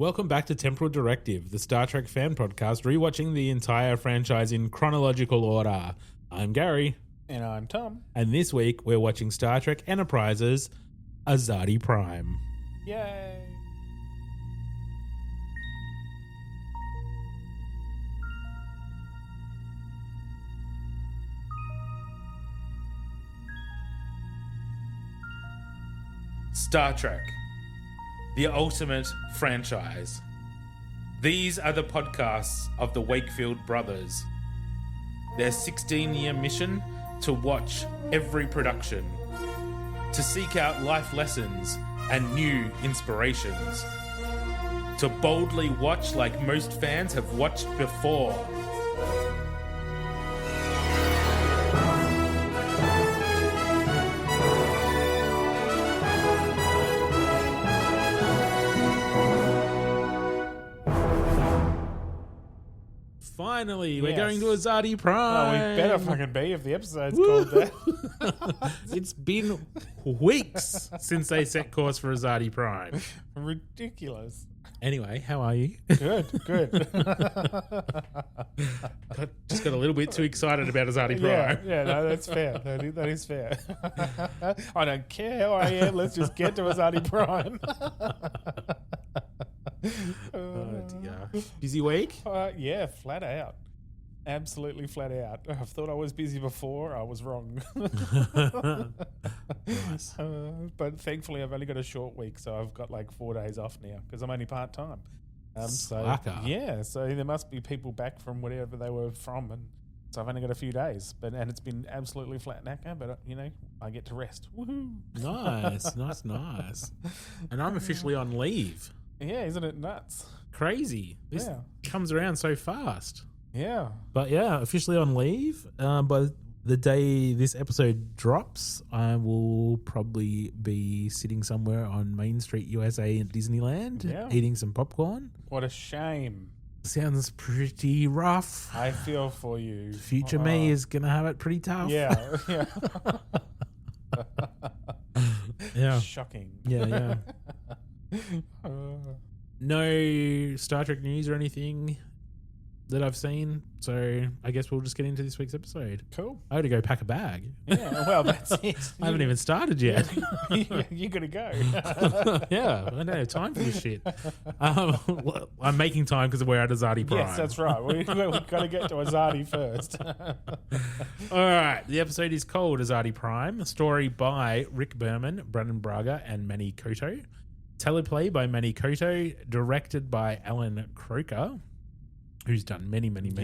Welcome back to Temporal Directive, the Star Trek fan podcast rewatching the entire franchise in chronological order. I'm Gary. And I'm Tom. And this week we're watching Star Trek Enterprise's Azati Prime. Yay! Star Trek, the ultimate franchise. These are the podcasts of the Wakefield brothers. Their 16-year mission to watch every production, to seek out life lessons and new inspirations, to boldly watch like most fans have watched before. Finally, we're going to Azati Prime. Oh, we better fucking be if the episode's called that. It's been weeks since they set course for Azati Prime. Ridiculous. Anyway, how are you? Good. Just got a little bit too excited about Azati Prime. Yeah, no, that's fair. That is fair. I don't care how I am. Let's just get to Azati Prime. Oh dear. Busy week? Yeah, flat out. Absolutely flat out. I thought I was busy before. I was wrong. Nice. But thankfully, I've only got a short week, so I've got like 4 days off now because I'm only part-time. Slacker. So there must be people back from wherever they were from, and so I've only got a few days. And it's been absolutely flat knacker, but I get to rest. Woohoo! Nice. And I'm officially on leave. Yeah, isn't it nuts? Crazy. This comes around so fast. Yeah. But yeah, officially on leave. By the day this episode drops, I will probably be sitting somewhere on Main Street, USA at Disneyland, eating some popcorn. What a shame. Sounds pretty rough. I feel for you. Future me is going to have it pretty tough. Yeah. Yeah. Shocking. Yeah. No Star Trek news or anything that I've seen, so I guess we'll just get into this week's episode. Cool. I got to go pack a bag. Yeah, well, that's it. I haven't even started yet. You got to go. Yeah, I don't have time for this shit. I'm making time because we're at Azati Prime. Yes, that's right. We've got to get to Azati first. All right, the episode is called Azati Prime, a story by Rick Berman, Brandon Braga, and Manny Koto. Teleplay by Manny Koto, directed by Alan Croker, who's done many episodes.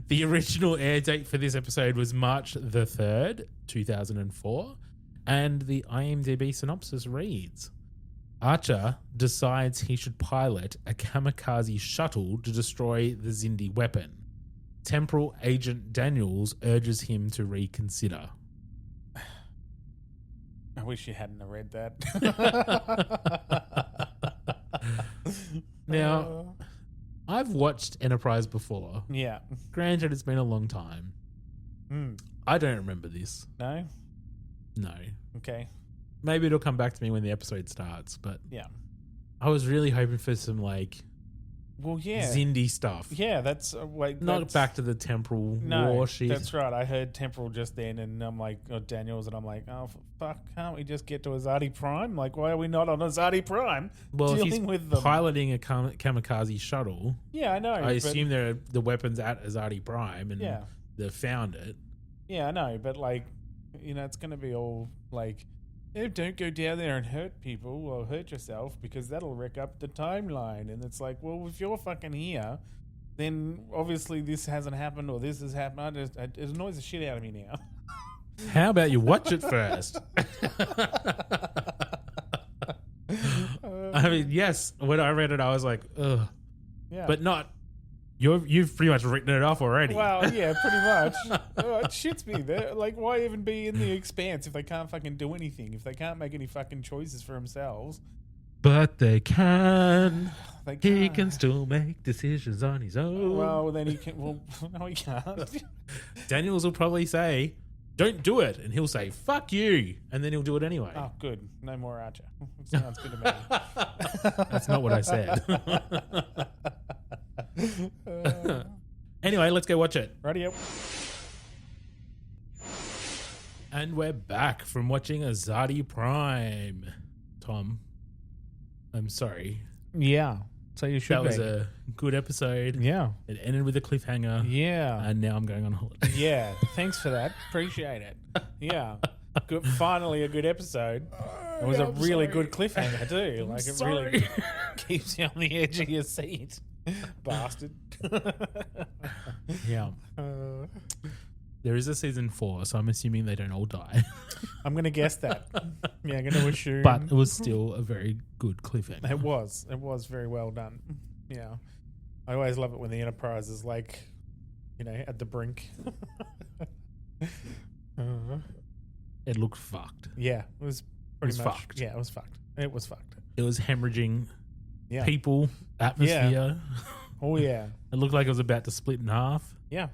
The original air date for this episode was March the 3rd, 2004, and the IMDb synopsis reads: Archer decides he should pilot a kamikaze shuttle to destroy the Xindi weapon. Temporal Agent Daniels urges him to reconsider. I wish you hadn't have read that. Now, I've watched Enterprise before. Yeah. Granted, it's been a long time. I don't remember this. No? No. Okay. Maybe it'll come back to me when the episode starts, but yeah, I was really hoping for some Xindi stuff. Yeah, that's not back to the temporal war shit. That's right. I heard temporal just then, and I'm like, Daniels, and I'm like, oh fuck, can't we just get to Azati Prime? Like, why are we not on Azati Prime? Well, dealing if he's with them? Piloting a kamikaze shuttle. Yeah, I know. I assume they're the weapons at Azati Prime, and they found it. Yeah, I know, but it's going to be all like, don't go down there and hurt people or hurt yourself because that'll wreck up the timeline. And it's like, well, if you're fucking here, then obviously this hasn't happened or this has happened. It annoys the shit out of me now. How about you watch it first? I mean, yes, when I read it, I was like, ugh. Yeah. But not... You've pretty much written it off already. Well, yeah, pretty much. It shits me. Like, why even be in the expanse if they can't fucking do anything? If they can't make any fucking choices for themselves? But they can. He can still make decisions on his own. Well, then he can. Well, no, he can't. Daniels will probably say, don't do it. And he'll say, fuck you. And then he'll do it anyway. Oh, good. No more Archer. Sounds good to me. That's not what I said. Anyway, let's go watch it. Radio. And we're back from watching Azati Prime. Tom, I'm sorry. Yeah. So you should That was a good episode. Yeah. It ended with a cliffhanger. Yeah. And now I'm going on holiday. Yeah. Thanks for that. Appreciate it. Yeah. Good. Finally a good episode. It was a really good cliffhanger too. Like it really keeps you on the edge of your seat. Bastard. Yeah. There is a season 4, so I'm assuming they don't all die. I'm going to guess that. Yeah, I'm going to assume. But it was still a very good cliffhanger. It was. It was very well done. Yeah. I always love it when the Enterprise is like, at the brink. It looked fucked. Yeah, it was pretty much fucked. Yeah, it was fucked. It was fucked. It was hemorrhaging people, atmosphere. Yeah. Oh yeah. It looked like it was about to split in half. Yeah.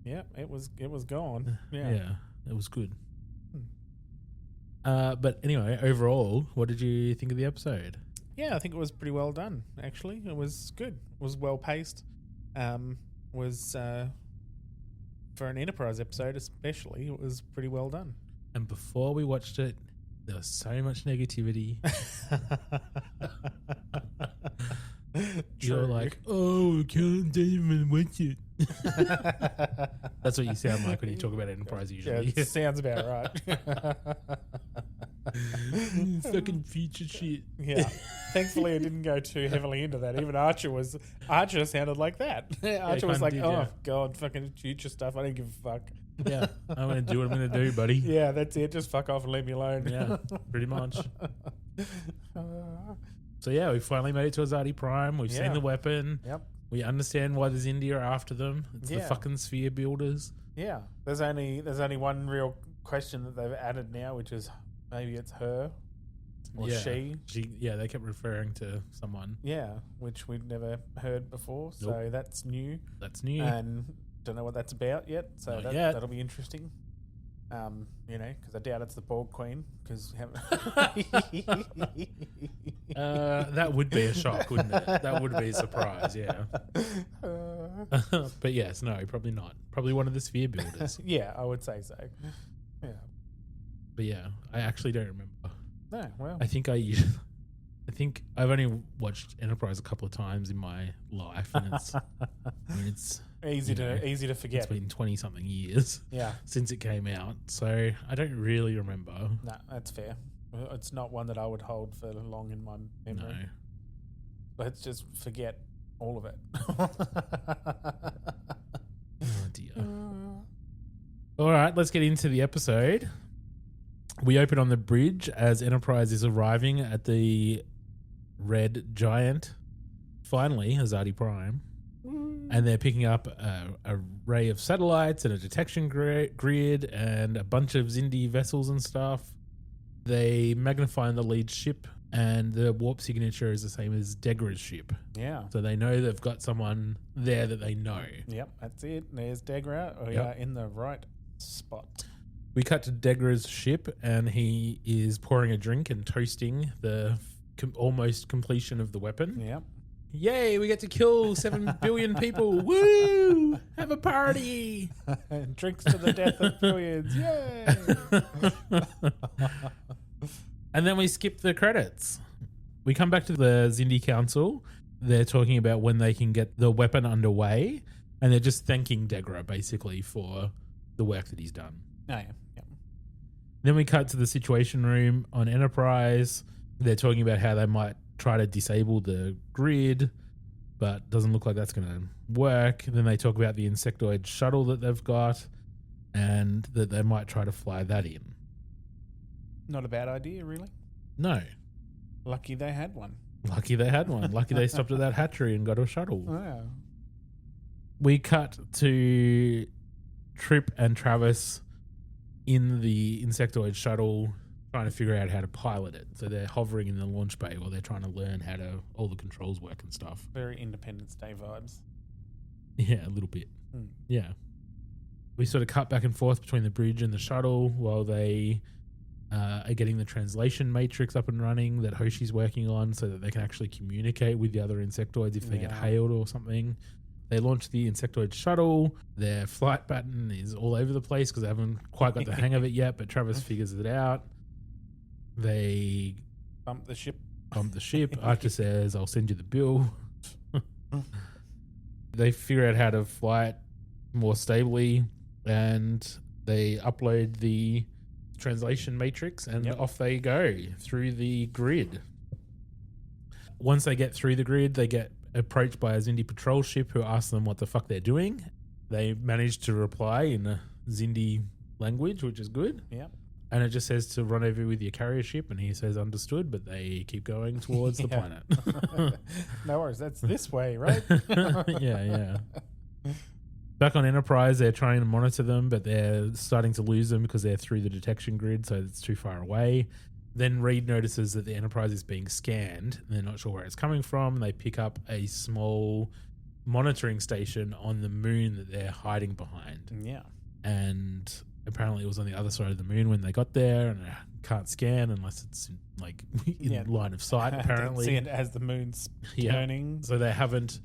Yeah, it was gone. Yeah. Yeah, it was good. But anyway, overall, what did you think of the episode? Yeah, I think it was pretty well done, actually. It was good. It was well paced. For an Enterprise episode especially, it was pretty well done. And before we watched it, there was so much negativity. You're like, oh, I can't even watch it. That's what you sound like when you talk about Enterprise usually. Yeah, it sounds about right. Fucking future shit. Yeah. Thankfully, I didn't go too heavily into that. Even Archer sounded like that. Archer was like, God, fucking future stuff. I don't give a fuck. Yeah, I'm going to do what I'm going to do, buddy. Yeah, that's it. Just fuck off and leave me alone. Yeah, pretty much. So yeah, we finally made it to Azati Prime. We've seen the weapon. Yep. We understand why the Xindi are after them. It's the fucking sphere builders. Yeah. There's only one real question that they've added now, which is maybe it's her or she. They kept referring to someone. Yeah, which we'd never heard before. Nope. So that's new. That's new. And don't know what that's about yet. So that'll be interesting. Because I doubt it's the Borg Queen. Because that would be a shock, wouldn't it? That would be a surprise, yeah. But yes, no, probably not. Probably one of the sphere builders. Yeah, I would say so. Yeah. But yeah, I actually don't remember. No, well. I think I've only watched Enterprise a couple of times in my life, and it's easy to forget. It's been 20 something years since it came out, so I don't really remember. No, that's fair. It's not one that I would hold for long in my memory. No. Let's just forget all of it. Oh dear. All right, let's get into the episode. We open on the bridge as Enterprise is arriving at the red giant, finally, Azati Prime. And they're picking up a array of satellites and a detection grid and a bunch of Xindi vessels and stuff. They magnify the lead ship, and the warp signature is the same as Degra's ship. Yeah. So they know they've got someone there that they know. Yep, that's it. There's Degra. We are in the right spot. We cut to Degra's ship, and he is pouring a drink and toasting the almost completion of the weapon. Yep. Yay, we get to kill 7 billion people. Woo! Have a party. Drinks to the death of billions. Yay! And then we skip the credits. We come back to the Xindi Council. They're talking about when they can get the weapon underway, and they're just thanking Degra, basically, for the work that he's done. Oh, yeah. Yep. Then we cut to the Situation Room on Enterprise. They're talking about how they might try to disable the grid, but doesn't look like that's going to work. And then they talk about the insectoid shuttle that they've got and that they might try to fly that in. Not a bad idea, really. No. Lucky they had one. Lucky they had one. Lucky they stopped at that hatchery and got a shuttle. Yeah. We cut to Trip and Travis in the insectoid shuttle trying to figure out how to pilot it. So they're hovering in the launch bay while they're trying to learn how to all the controls work and stuff. Very Independence Day vibes. Yeah, a little bit. Yeah. we sort of cut back and forth between the bridge and the shuttle while they are getting the translation matrix up and running that Hoshi's working on so that they can actually communicate with the other insectoids if they get hailed or something. They launch the insectoid shuttle. Their flight pattern is all over the place because they haven't quite got the hang of it yet, but Travis figures it out. They bump the ship. Archer says, I'll send you the bill. They figure out how to fly it more stably, and they upload the translation matrix, and off they go through the grid. Once they get through the grid, they get approached by a Xindi patrol ship who asks them what the fuck they're doing. They manage to reply in a Xindi language, which is good. Yeah. And it just says to run over with your carrier ship, and he says understood, but they keep going towards the planet. No worries, that's this way, right? Yeah. Back on Enterprise, they're trying to monitor them, but they're starting to lose them because they're through the detection grid, so it's too far away. Then Reed notices that the Enterprise is being scanned. They're not sure where it's coming from. They pick up a small monitoring station on the moon that they're hiding behind. Yeah. And apparently it was on the other side of the moon when they got there, and I can't scan unless it's in line of sight, apparently. See it as the moon's turning. So they haven't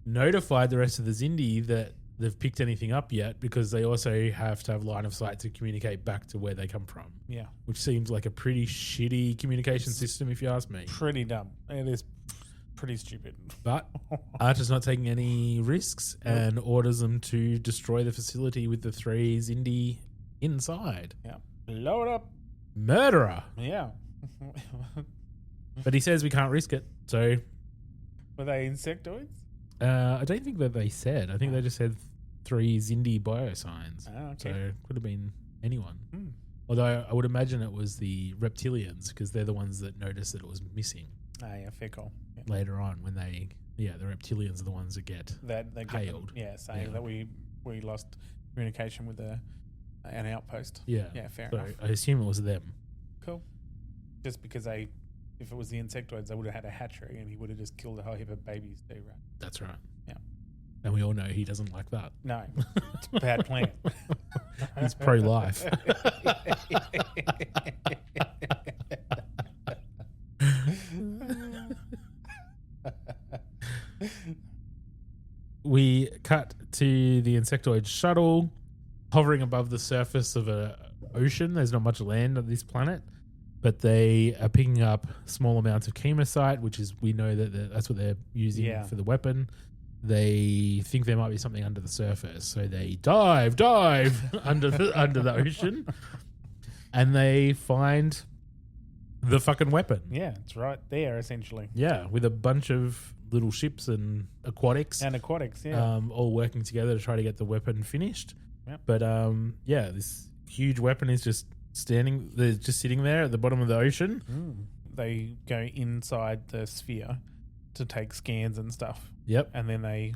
notified the rest of the Xindi that they've picked anything up yet, because they also have to have line of sight to communicate back to where they come from. Yeah. Which seems like a pretty shitty communication system, if you ask me. Pretty dumb. It is pretty stupid. But Archer's not taking any risks and orders them to destroy the facility with the 3 Xindi inside. Yeah. Load up. Murderer. Yeah. But he says we can't risk it, so... Were they insectoids? I don't think that they said. I think they just said 3 Xindi biosigns. Oh, okay. So it could have been anyone. Hmm. Although I would imagine it was the reptilians, because they're the ones that noticed that it was missing. Ah, yeah, fair call. Yeah. Later on, when the reptilians are the ones that get hailed. Saying that we lost communication with an outpost. Yeah. Yeah, fair so enough. I assume it was them. Cool. Just because if it was the insectoids, they would have had a hatchery and he would have just killed a whole heap of babies too, right? That's right. Yeah. And we all know he doesn't like that. No. It's a bad plan. He's pro-life. We cut to the insectoid shuttle hovering above the surface of an ocean. There's not much land on this planet, but they are picking up small amounts of chemocyte, which is, we know that that's what they're using for the weapon. They think there might be something under the surface, so they dive under the ocean, and they find the fucking weapon. Yeah, it's right there, essentially. Yeah, with a bunch of little ships and aquatics. All working together to try to get the weapon finished. Yep. But this huge weapon is just sitting there at the bottom of the ocean. They go inside the sphere to take scans and stuff. Yep. And then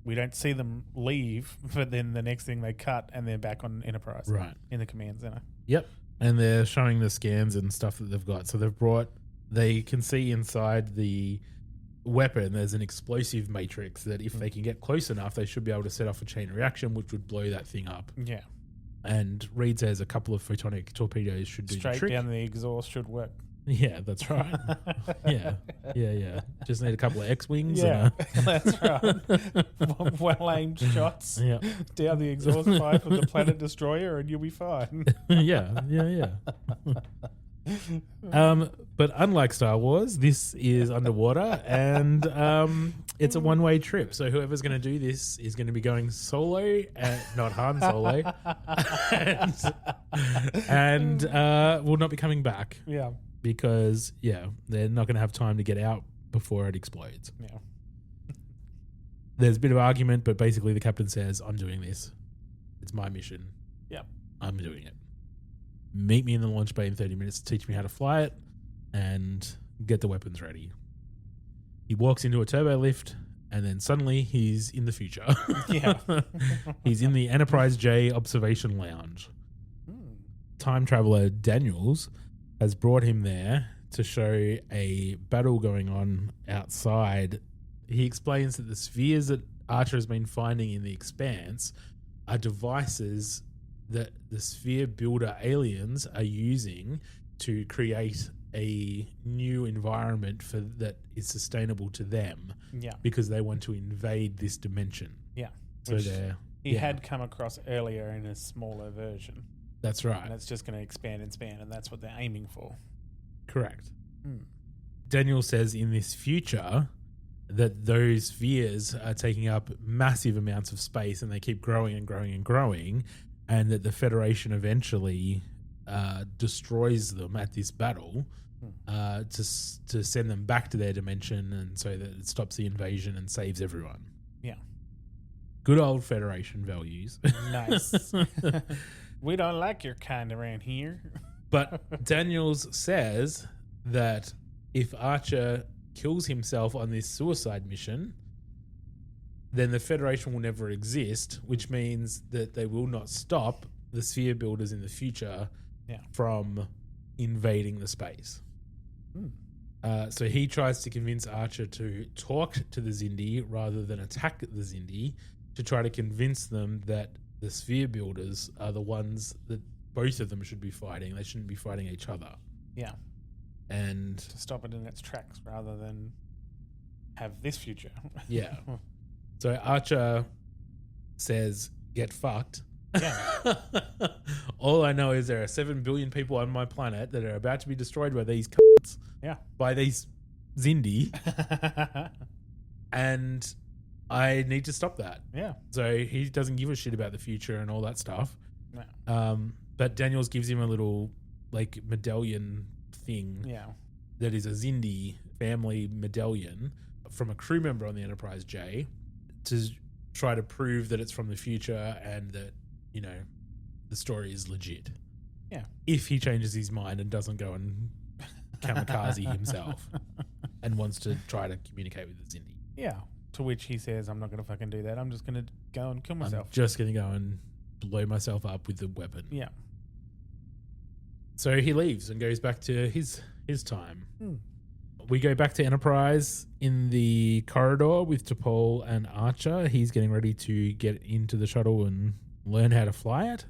we don't see them leave, but then the next thing they cut and they're back on Enterprise. Right. In the command center. Yep. And they're showing the scans and stuff that they've got. So they can see inside the weapon there's an explosive matrix that if they can get close enough, they should be able to set off a chain reaction, which would blow that thing up. Yeah. And Reed says a couple of photonic torpedoes should do the trick. Straight down the exhaust should work. Yeah, that's right. Yeah. Just need a couple of X-wings. Yeah, that's right. Well-aimed shots down the exhaust pipe of the Planet Destroyer and you'll be fine. Yeah. But unlike Star Wars, this is underwater and it's a one-way trip. So whoever's going to do this is going to be going solo, not Han Solo, and will not be coming back. Yeah. Because, they're not going to have time to get out before it explodes. Yeah. There's a bit of argument, but basically the captain says, I'm doing this. It's my mission. Yep. I'm doing it. Meet me in the launch bay in 30 minutes to teach me how to fly it and get the weapons ready. He walks into a turbo lift and then suddenly he's in the future. Yeah. He's in the Enterprise J observation lounge. Time traveler Daniels has brought him there to show a battle going on outside. He explains that the spheres that Archer has been finding in the Expanse are devices that the sphere builder aliens are using to create a new environment for that is sustainable to them. Yeah. Because they want to invade this dimension. Yeah. So they're... He had come across earlier in a smaller version. That's right. And it's just going to expand and expand, and that's what they're aiming for. Correct. Daniel says in this future that those spheres are taking up massive amounts of space and they keep growing and growing and growing, and that the Federation eventually destroys them at this battle to send them back to their dimension, and so that it stops the invasion and saves everyone. Yeah. Good old Federation values. Nice. We don't like your kind around here. But Daniels says that if Archer kills himself on this suicide mission, then the Federation will never exist, which means that they will not stop the sphere builders in the future from invading the space. So he tries to convince Archer to talk to the Xindi rather than attack the Xindi, to try to convince them that the sphere builders are the ones that both of them should be fighting. They shouldn't be fighting each other. Yeah. And to stop it in its tracks rather than have this future. Yeah. So Archer says, get fucked. Yeah. All I know is there are 7 billion people on my planet that are about to be destroyed by these cunts. Yeah. By these Xindi. And I need to stop that. Yeah. So he doesn't give a shit about the future and all that stuff. No. But Daniels gives him a little like medallion thing. Yeah. That is a Xindi family medallion from a crew member on the Enterprise J to try to prove that it's from the future and that, you know, the story is legit. Yeah. If he changes his mind and doesn't go and kamikaze himself and wants to try to communicate with the Xindi. Yeah. To which he says, I'm not going to fucking do that. I'm just going to go and kill myself. I'm just going to go and blow myself up with the weapon. Yeah. So he leaves and goes back to his time. We go back to Enterprise in the corridor with T'Pol and Archer. He's getting ready to get into the shuttle and learn how to fly it.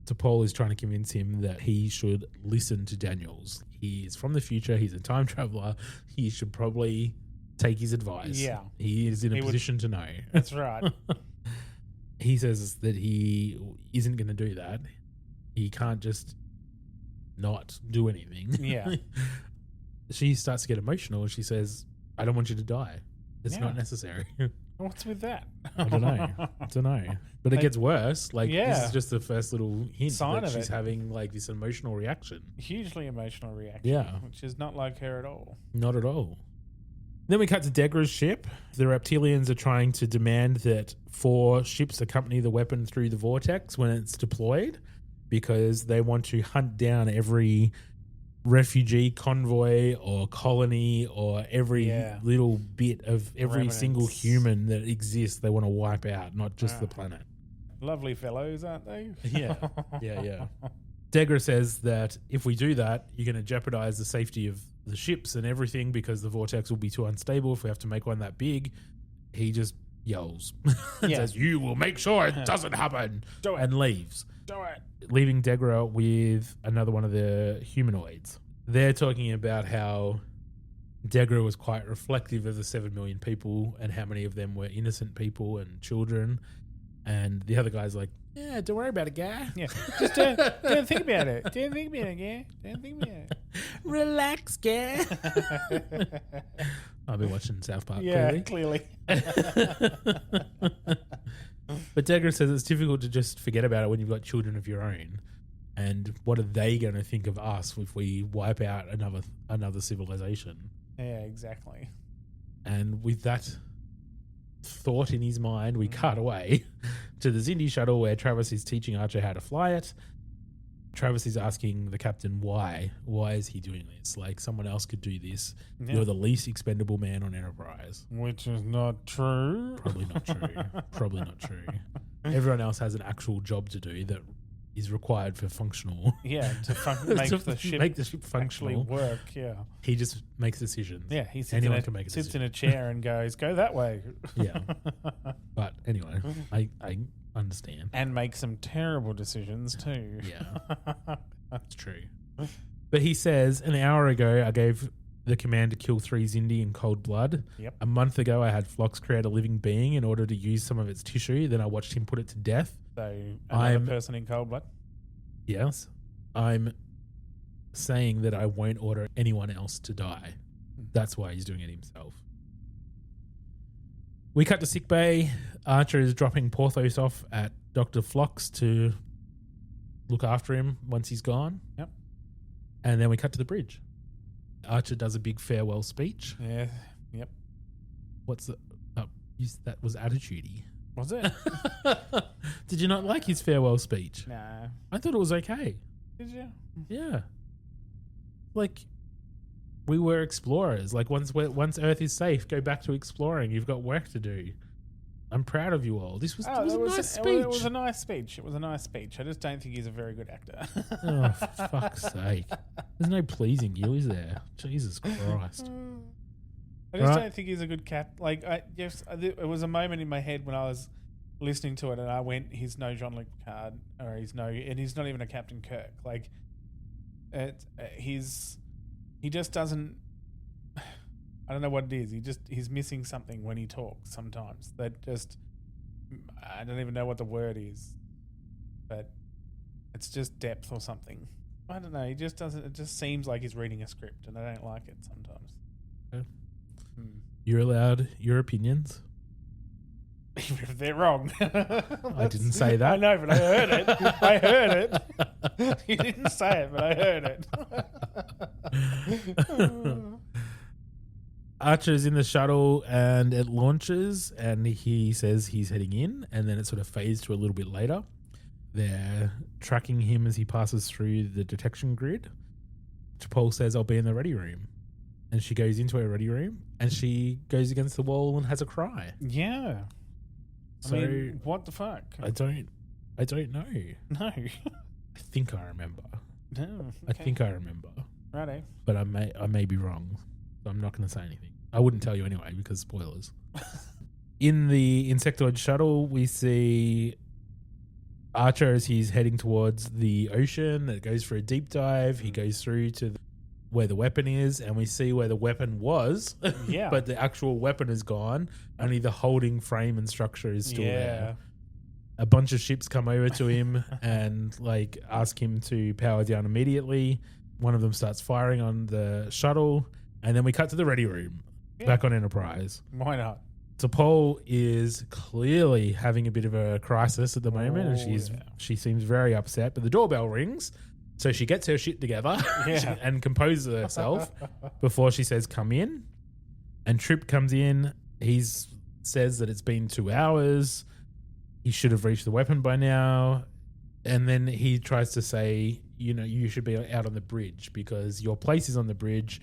T'Pol is trying to convince him that he should listen to Daniels. He is from the future. He's a time traveler. He should probably take his advice. Yeah. He is in a position to know. That's right. He says that he isn't going to do that. He can't just not do anything. Yeah. She starts to get emotional and she says, I don't want you to die. It's not necessary. What's with that? I don't know. But it gets worse. Like, this is just the first little hint sign that of she's it. having like this emotional reaction. Hugely emotional reaction. Yeah. Which is not like her at all. Not at all. Then we cut to Degra's ship. The reptilians are trying to demand that 4 ships accompany the weapon through the vortex when it's deployed, because they want to hunt down every refugee convoy or colony or every little bit of every Remnants. single human that exists. They want to wipe out, not just the planet. Lovely fellows, aren't they? Yeah. Degra says that if we do that, you're going to jeopardize the safety of the ships and everything, because the vortex will be too unstable if we have to make one that big. He just yells and says, you will make sure it doesn't happen, and leaves. Do it. Leaving Degra with another one of the humanoids. They're talking about how Degra was quite reflective of the 7 million people and how many of them were innocent people and children. And the other guy's like, yeah, don't worry about it, guy. Yeah, just don't think about it. Don't think about it, guy. Don't think about it. Relax, guy. I've been watching South Park. Yeah, clearly. But Degra says it's difficult to just forget about it when you've got children of your own. And what are they going to think of us if we wipe out another civilization? Yeah, exactly. And with that thought in his mind, we cut away to the Xindi shuttle where Travis is teaching Archer how to fly it. Travis is asking the captain why. Why is he doing this? Like, someone else could do this. Yeah. You're the least expendable man on Enterprise. Which is not true. Probably not true. Probably not true. Everyone else has an actual job to do that is required for functional. Yeah, to make the ship actually functional. work. Yeah, He just makes decisions. yeah. He sits, Anyone can make a sits decision. in a chair and goes, "Go that way." Yeah. But anyway, I understand. And make some terrible decisions too. Yeah. That's true. But he says, an hour ago, I gave the command to kill 3 Xindi in cold blood. Yep. A month ago, I had Phlox create a living being in order to use some of its tissue. Then I watched him put it to death. So another person in cold blood. Yes. I'm saying that I won't order anyone else to die. That's why he's doing it himself. We cut to sickbay. Archer is dropping Porthos off at Dr. Phlox to look after him once he's gone. Yep. And then we cut to the bridge. Archer does a big farewell speech. Yeah. Yep. What's the... that was attitudey. Was it? Did you not like his farewell speech? Nah. I thought it was okay. Did you? Yeah. Like, we were explorers. Like, once Earth is safe, go back to exploring. You've got work to do. I'm proud of you all. This was, it was a nice speech. It was a nice speech. It was a nice speech. I just don't think he's a very good actor. Oh, for fuck's sake. There's no pleasing you, is there? Jesus Christ. I just don't think he's a good cat. Like, it was a moment in my head when I was listening to it, and I went, "He's no Jean-Luc Picard, or he's not even a Captain Kirk." Like, he just doesn't. I don't know what it is. He's missing something when he talks. Sometimes that just, I don't even know what the word is, but it's just depth or something. I don't know. He just doesn't. It just seems like he's reading a script, and I don't like it sometimes. Okay. You're allowed your opinions. Even if they're wrong. I didn't say that. I know, but I heard it. I heard it. You didn't say it, but I heard it. Archer's in the shuttle and it launches and he says he's heading in, and then it sort of fades to a little bit later. They're tracking him as he passes through the detection grid. T'Pol says, "I'll be in the ready room." And she goes into her ready room and she goes against the wall and has a cry. Yeah. So, I mean, what the fuck? I don't know. No. I think I remember. No. Okay. I think I remember. Righto. But I may be wrong. So I'm not going to say anything. I wouldn't tell you anyway because spoilers. In the insectoid shuttle, we see Archer as he's heading towards the ocean. It goes for a deep dive. He goes through to where the weapon is, and we see where the weapon was. Yeah. But the actual weapon is gone. Only the holding frame and structure is still there. A bunch of ships come over to him and like ask him to power down immediately. One of them starts firing on the shuttle, and then we cut to the ready room. Back on Enterprise. Why not? T'Pol is clearly having a bit of a crisis at the moment, and she seems very upset. But the doorbell rings, so she gets her shit together and composes herself before she says, "Come in." And Trip comes in. He says that it's been 2 hours. He should have reached the weapon by now. And then he tries to say, you should be out on the bridge because your place is on the bridge.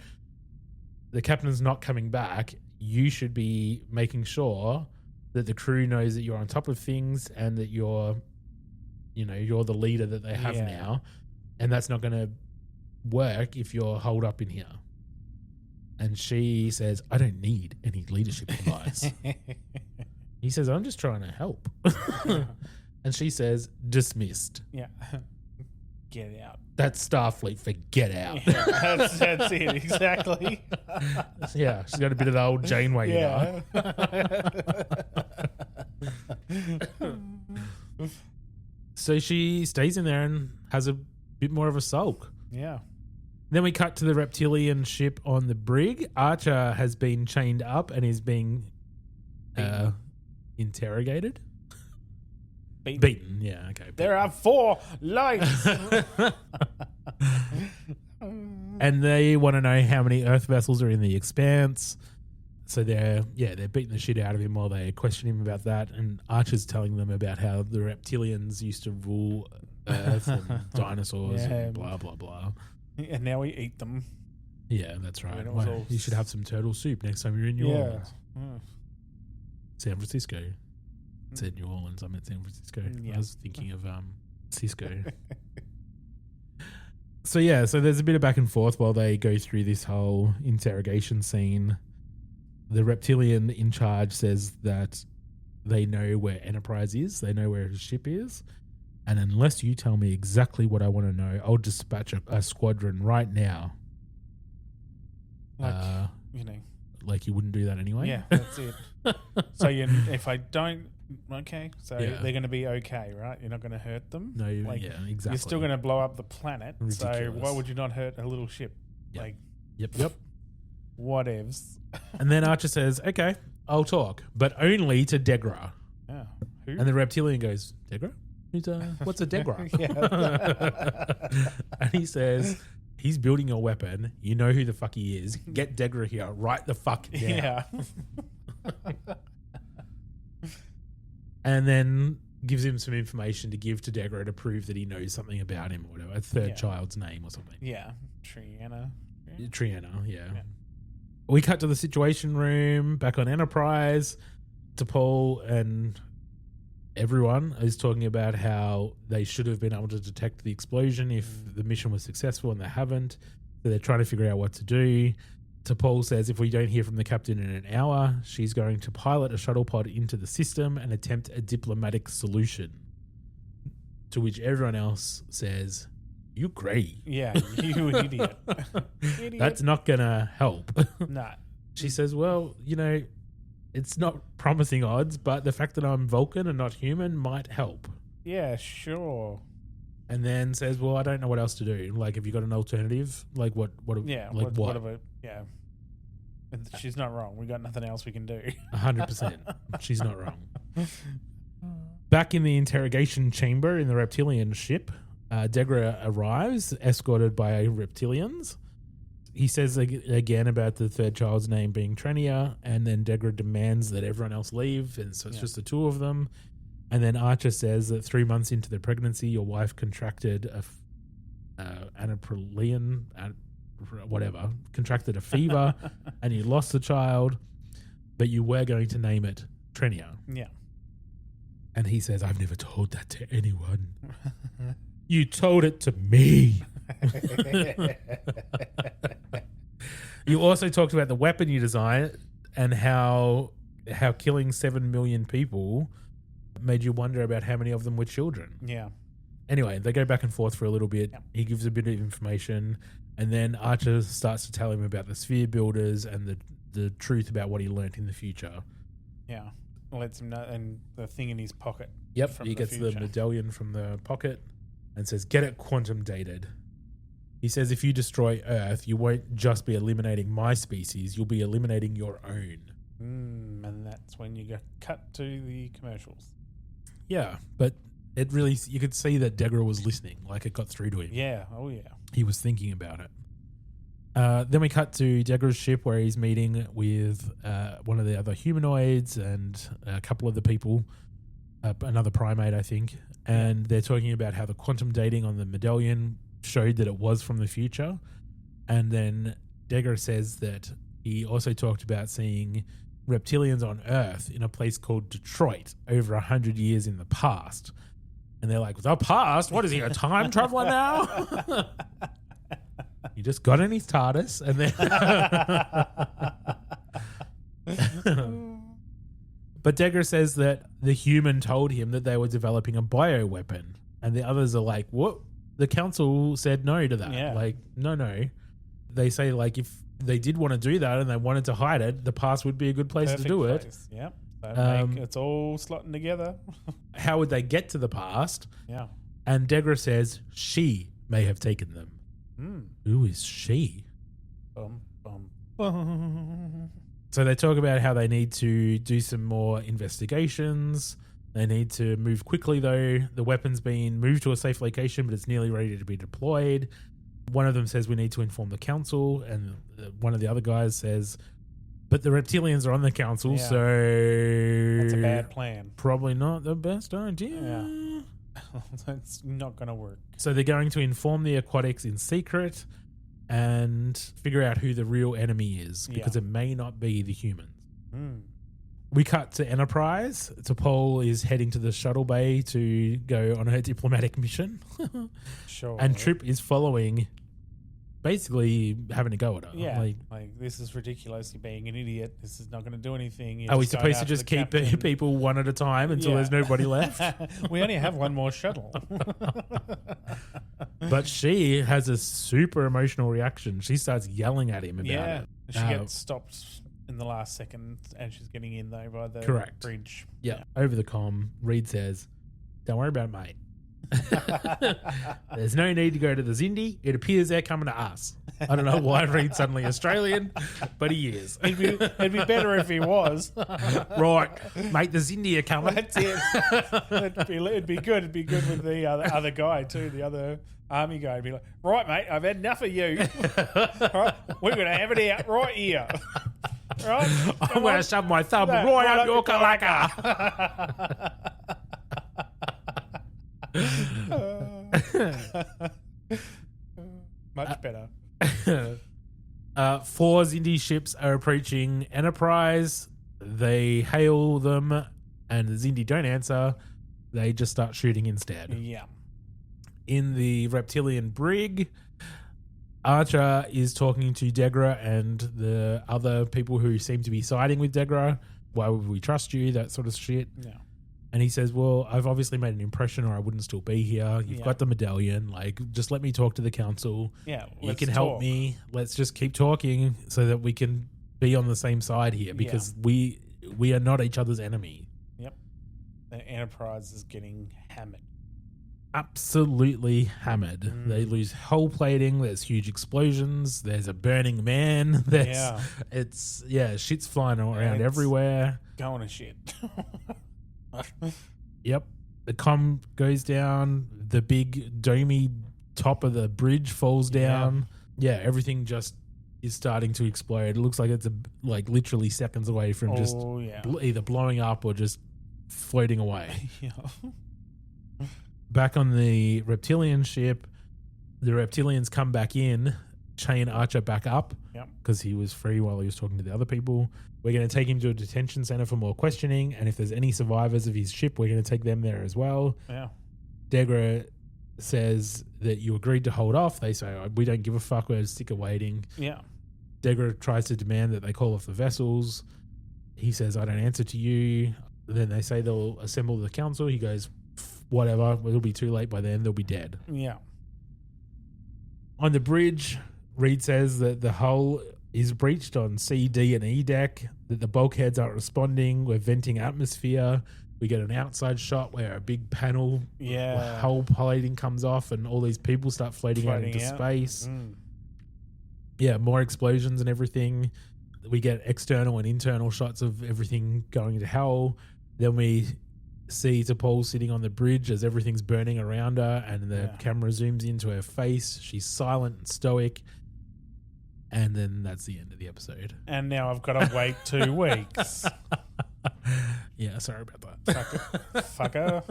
The captain's not coming back. You should be making sure that the crew knows that you're on top of things and that you're the leader that they have now. And that's not going to work if you're holed up in here. And she says, "I don't need any leadership advice." He says, "I'm just trying to help." And she says, "Dismissed." Yeah. Get out. That's Starfleet for get out. Yeah, that's it, exactly. Yeah, she's got a bit of the old Janeway. Yeah. So she stays in there and has a bit more of a sulk. Yeah. Then we cut to the reptilian ship on the brig. Archer has been chained up and is being interrogated. Beaten, yeah, okay. Beaten. There are 4 lights. And they want to know how many Earth vessels are in the Expanse. So they're beating the shit out of him while they question him about that. And Archer's telling them about how the reptilians used to rule Earth and dinosaurs and blah, blah, blah. And now we eat them. Yeah, that's right. Well, you should have some turtle soup next time you're in New Orleans. San Francisco. Said New Orleans. I meant San Francisco. Yeah. I was thinking of Cisco. So there's a bit of back and forth while they go through this whole interrogation scene. The reptilian in charge says that they know where Enterprise is. They know where his ship is. And unless you tell me exactly what I want to know, I'll dispatch a squadron right now. Like you wouldn't do that anyway? Yeah, that's it. So if I don't... Okay, so they're going to be okay, right? You're not going to hurt them? No, exactly. You're still going to blow up the planet, Ridiculous. so why would you not hurt a little ship? Yep. Like, Yep. whatevs. And then Archer says, okay, I'll talk, but only to Degra. Yeah. Who? And the reptilian goes, Degra? What's a Degra? And he says, he's building a weapon. You know who the fuck he is. Get Degra here right the fuck now. Yeah. And then gives him some information to give to Degra to prove that he knows something about him or whatever. A third child's name or something. Yeah. Triana, yeah. We cut to the Situation Room back on Enterprise. T'Pol and everyone is talking about how they should have been able to detect the explosion if the mission was successful, and they haven't. So they're trying to figure out what to do. T'Pol says if we don't hear from the captain in an hour, she's going to pilot a shuttle pod into the system and attempt a diplomatic solution. To which everyone else says, you agree. Yeah, you idiot. That's not going to help. Nah. She says, well, it's not promising odds, but the fact that I'm Vulcan and not human might help. Yeah, sure. And then says, well, I don't know what else to do. Like, have you got an alternative? Like, what? Yeah, like what? Yeah. She's not wrong. We got nothing else we can do. 100%. She's not wrong. Back in the interrogation chamber in the reptilian ship, Degra arrives, escorted by reptilians. He says again about the third child's name being Trenia, and then Degra demands that everyone else leave, and so it's just the two of them. And then Archer says that 3 months into the pregnancy, your wife contracted contracted a fever, and you lost the child, but you were going to name it Trenia. Yeah. And he says, I've never told that to anyone. You told it to me. You also talked about the weapon you designed and how killing 7 million people made you wonder about how many of them were children. Yeah. Anyway, they go back and forth for a little bit. Yep. He gives a bit of information, and then Archer starts to tell him about the sphere builders and the truth about what he learnt in the future. Yeah. Lets him know, and the thing in his pocket. Yep, he gets the medallion from the pocket and says, get it quantum dated. He says if you destroy Earth, you won't just be eliminating my species, you'll be eliminating your own. And that's when you get cut to the commercials. Yeah, but it really, you could see that Degra was listening, like it got through to him. Yeah, oh yeah. He was thinking about it. Then we cut to Degra's ship where he's meeting with one of the other humanoids and a couple of the people, another primate, I think. And they're talking about how the quantum dating on the medallion showed that it was from the future. And then Degra says that he also talked about seeing reptilians on Earth in a place called Detroit over 100 years in the past. And they're like, the past? What is he, a time traveler now? He just got in his TARDIS and then... But Degra says that the human told him that they were developing a bioweapon, and the others are like, what? The council said no to that. Yeah. Like, no. They say, like, if they did want to do that and they wanted to hide it, the past would be a good place to do it. Yep. It's all slotting together. How would they get to the past? Yeah. And Degra says she may have taken them. Who is she? So they talk about how they need to do some more investigations. They need to move quickly, though. The weapon's been moved to a safe location, but it's nearly ready to be deployed. One of them says we need to inform the council, and one of the other guys says, but the reptilians are on the council, so... That's a bad plan. Probably not the best idea. Yeah. That's not going to work. So they're going to inform the aquatics in secret and figure out who the real enemy is, because it may not be the humans. We cut to Enterprise. T'Pol is heading to the shuttle bay to go on her diplomatic mission. Sure. And Trip is following, basically having a go at her. Yeah. Like this is ridiculous. You're being an idiot. This is not going to do anything. You're are we just going supposed to after just the keep captain. people one at a time until there's nobody left? We only have one more shuttle. But she has a super emotional reaction. She starts yelling at him about it. She gets stopped in the last second and she's getting in though by the Correct. bridge. Yeah. Over the comm, Reed says, "Don't worry about it, mate. There's no need to go to the Xindi. It appears they're coming to us." I don't know why Reed's suddenly Australian, but he is. It'd be better if he was. Right, mate, the Xindi are coming. That's it. It'd be good. It'd be good with the other guy too, the other army guy. It'd be like, right, mate, I've had enough of you. Right, we're going to have it out right here. Right? I'm going to shove my thumb right up your kalaka. Much better. 4 Xindi ships are approaching Enterprise. They hail them, and the Xindi don't answer. They just start shooting instead. Yeah. In the reptilian brig, Archer is talking to Degra and the other people who seem to be siding with Degra. Why would we trust you? That sort of shit. Yeah. And he says, well, I've obviously made an impression or I wouldn't still be here. You've got the medallion. Like, just let me talk to the council. Yeah. You can help me. Let's just keep talking so that we can be on the same side here because we are not each other's enemy. Yep. The Enterprise is getting hammered. Absolutely hammered. They lose hull plating. There's huge explosions. There's a burning man. Shit's flying around everywhere. Going to shit. Yep. The comm goes down. The big domey top of the bridge falls down. Yeah, everything just is starting to explode. It looks like it's literally seconds away from either blowing up or just floating away. Yeah. Back on the reptilian ship, the reptilians come back in, chain Archer back up because he was free while he was talking to the other people. We're going to take him to a detention center for more questioning, and if there's any survivors of his ship, we're going to take them there as well. Yeah. Degra says that you agreed to hold off. They say, we don't give a fuck, we're sick of waiting. Yeah. Degra tries to demand that they call off the vessels. He says, I don't answer to you. Then they say they'll assemble the council. He goes, whatever, it'll be too late by then, they'll be dead. Yeah. On the bridge, Reed says that the hull is breached on C, D, and E deck, that the bulkheads aren't responding, we're venting atmosphere. We get an outside shot where a big panel hull plating comes off and all these people start floating out into space. Yeah, more explosions and everything. We get external and internal shots of everything going to hell. Then we see T'Pol sitting on the bridge as everything's burning around her and the camera zooms into her face. She's silent and stoic. And then that's the end of the episode. And now I've got to wait 2 weeks. Yeah, sorry about that. Fucker.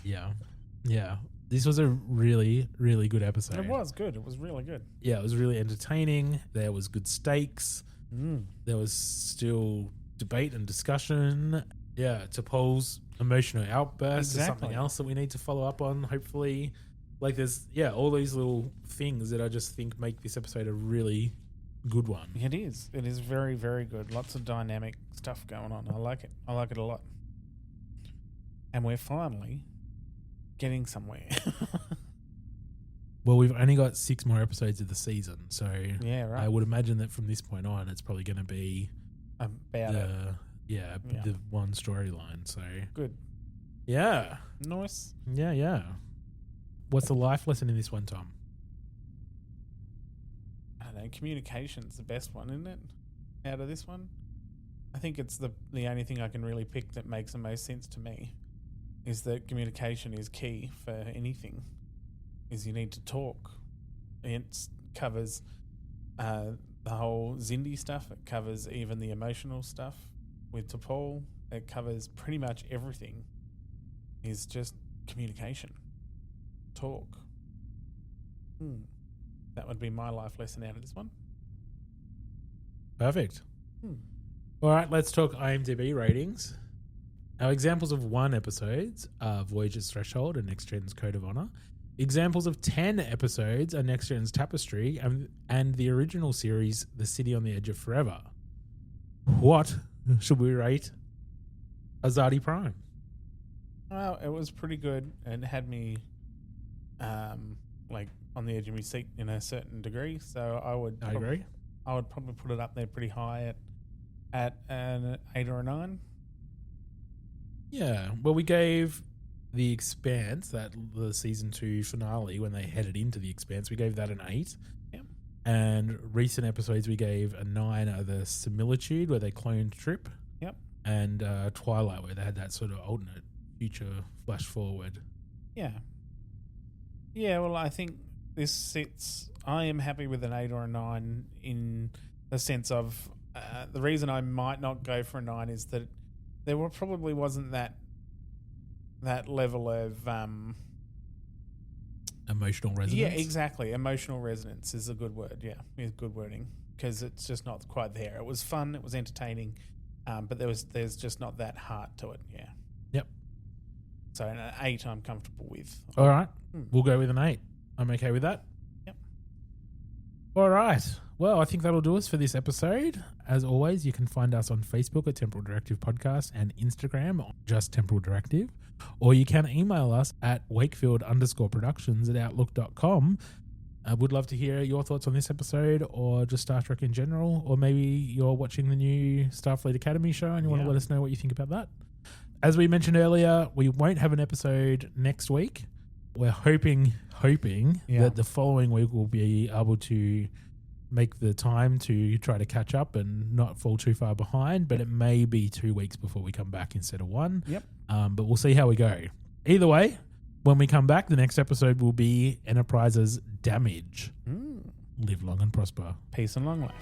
Yeah. This was a really, really good episode. It was good. It was really good. Yeah, it was really entertaining. There was good stakes. There was still debate and discussion. Yeah, T'Pol's emotional outburst is something else that we need to follow up on, hopefully. Like there's, all these little things that I just think make this episode a really good one. It is. It is very, very good. Lots of dynamic stuff going on. I like it. I like it a lot. And we're finally getting somewhere. Well, we've only got 6 more episodes of the season, so right. I would imagine that from this point on, it's probably going to be about the one storyline. So good. Yeah. Nice. Yeah. What's the life lesson in this one, Tom? I don't know. Communication's the best one, isn't it? Out of this one, I think it's the only thing I can really pick that makes the most sense to me. Is that communication is key for anything. Is you need to talk. It covers the whole Xindi stuff. It covers even the emotional stuff with T'Pol. It covers pretty much everything. Is just communication. Talk. That would be my life lesson out of this one. Perfect. All right, let's talk IMDb ratings. Our examples of 1 episodes are Voyager's Threshold and Next Gen's Code of Honor. Examples of 10 episodes are Next Gen's Tapestry and the original series, The City on the Edge of Forever. What should we rate Azati Prime? Well, it was pretty good and had me like on the edge of my seat in a certain degree. So I agree. I would probably put it up there pretty high at an 8 or a 9. Yeah, well, we gave The Expanse, the season 2 finale, when they headed into The Expanse, we gave that an 8. Yep. And recent episodes we gave a 9 of The Similitude, where they cloned Trip. Yep. And Twilight, where they had that sort of alternate future flash forward. Yeah. Yeah, well, I think this sits... I am happy with an 8 or a 9 in the sense of... the reason I might not go for a 9 is that there probably wasn't that level of... emotional resonance? Yeah, exactly. Emotional resonance is a good word, yeah. Is good wording. Because it's just not quite there. It was fun, it was entertaining, but there's just not that heart to it, yeah. Yep. So an 8 I'm comfortable with. All right. We'll go with an 8. I'm okay with that. Yep. All right. Well, I think that'll do us for this episode. As always, you can find us on Facebook at Temporal Directive Podcast and Instagram on just Temporal Directive. Or you can email us at wakefield_productions@outlook.com. I would love to hear your thoughts on this episode or just Star Trek in general. Or maybe you're watching the new Starfleet Academy show and you want to let us know what you think about that. As we mentioned earlier, we won't have an episode next week. We're hoping that the following week we'll be able to make the time to try to catch up and not fall too far behind, but it may be 2 weeks before we come back instead of 1. Yep. But we'll see how we go. Either way, when we come back, the next episode will be Enterprise's Damage. Live long and prosper. Peace and long life.